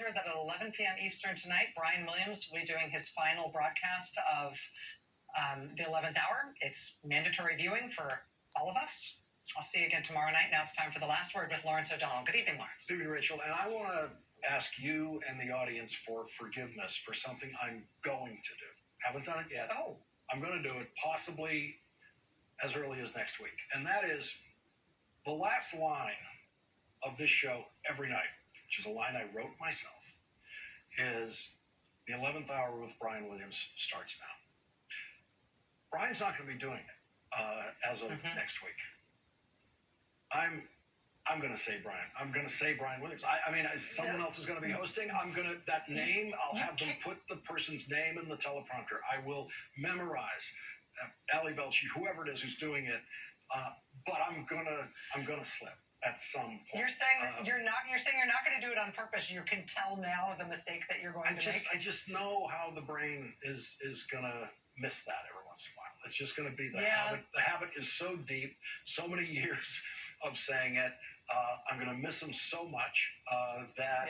reminder that at 11 p.m. Eastern tonight, Brian Williams will be doing his final broadcast of the 11th hour. It's mandatory viewing for all of us. I'll see you again tomorrow night. Now it's time for the last word with Lawrence O'Donnell. Good evening, Lawrence. Good evening, Rachel. And I want to ask you and the audience for forgiveness for something I'm going to do. Haven't done it yet. Oh. I'm going to do it possibly as early as next week. And that is the last line of this show every night, which is a line I wrote myself, is the 11th hour with Brian Williams starts now. Brian's not going to be doing it as of next week. I'm going to say Brian. I'm going to say Brian Williams. I mean, someone else is going to be hosting. I'm going to, that name, I'll have them put the person's name in the teleprompter. I will memorize Ali Belchi, whoever it is who's doing it. But I'm gonna slip at some point. You're saying that you're not going to do it on purpose. You can tell now the mistake that you're going to make. I just know how the brain is going to miss that every once in a while. It's just going to be the habit. The habit is so deep, so many years of saying it. I'm going to miss him so much that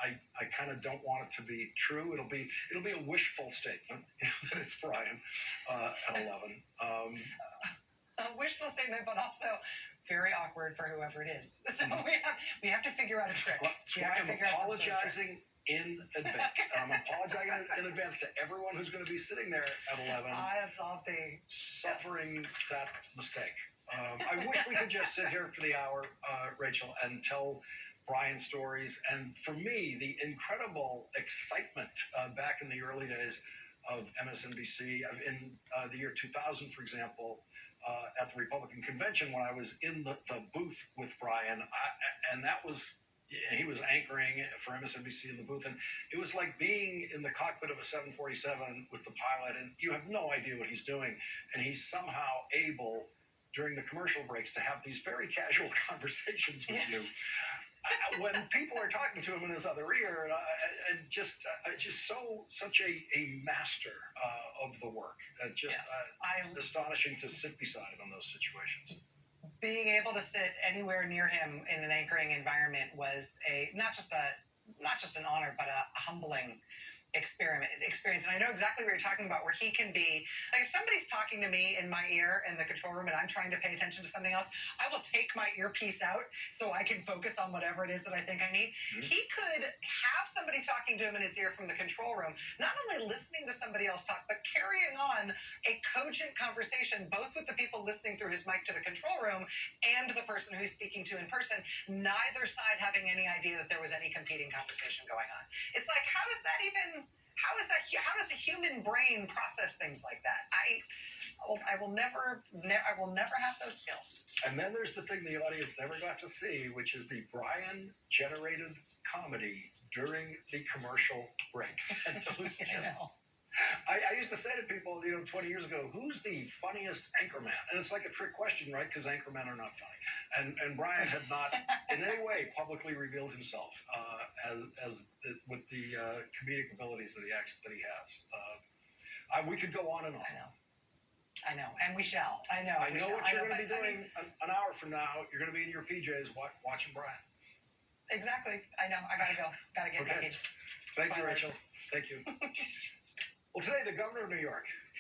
I kind of don't want it to be true. It'll be a wishful statement that it's Brian at 11. A wishful statement, but also very awkward for whoever it is. So we have to figure out a trick. Well, that's why I'm apologizing in advance. I'm apologizing in advance to everyone who's going to be sitting there at 11. I absolve thee. Suffering that mistake. I wish we could just sit here for the hour, Rachel, and tell Brian's stories. And for me, the incredible excitement back in the early days of MSNBC, in the year 2000, for example, at the Republican convention, when I was in the booth with Brian, and that was, he was anchoring for MSNBC in the booth, and it was like being in the cockpit of a 747 with the pilot, and you have no idea what he's doing, and he's somehow able, during the commercial breaks, to have these very casual conversations with you. When people are talking to him in his other ear, and just such a master of the work. Astonishing to sit beside him in those situations. Being able to sit anywhere near him in an anchoring environment was not just an honor, but a humbling experience. And I know exactly what you're talking about, where he can be like, if somebody's talking to me in my ear in the control room and I'm trying to pay attention to something else, I will take my earpiece out so I can focus on whatever it is that I think I need. He could have somebody talking to him in his ear from the control room, not only listening to somebody else talk, but carrying on a cogent conversation, both with the people listening through his mic to the control room and the person who's speaking to in person, neither side having any idea that there was any competing conversation going on. It's like, how does a human brain process things like that? I will never have those skills. And then there's the thing the audience never got to see, which is the Brian generated comedy during the commercial breaks. And it was I used to say to people, 20 years ago, who's the funniest anchorman? And it's like a trick question, right? Because anchormen are not funny. And Brian had not in any way publicly revealed himself with the comedic abilities that he has. We could go on and on. I know, and we shall. I know what you're going to be doing an hour from now. You're going to be in your PJs watching Brian. Exactly. I know. I gotta go. Gotta get cooking. Thank you, Rachel. Thank you. Well, today, the governor of New York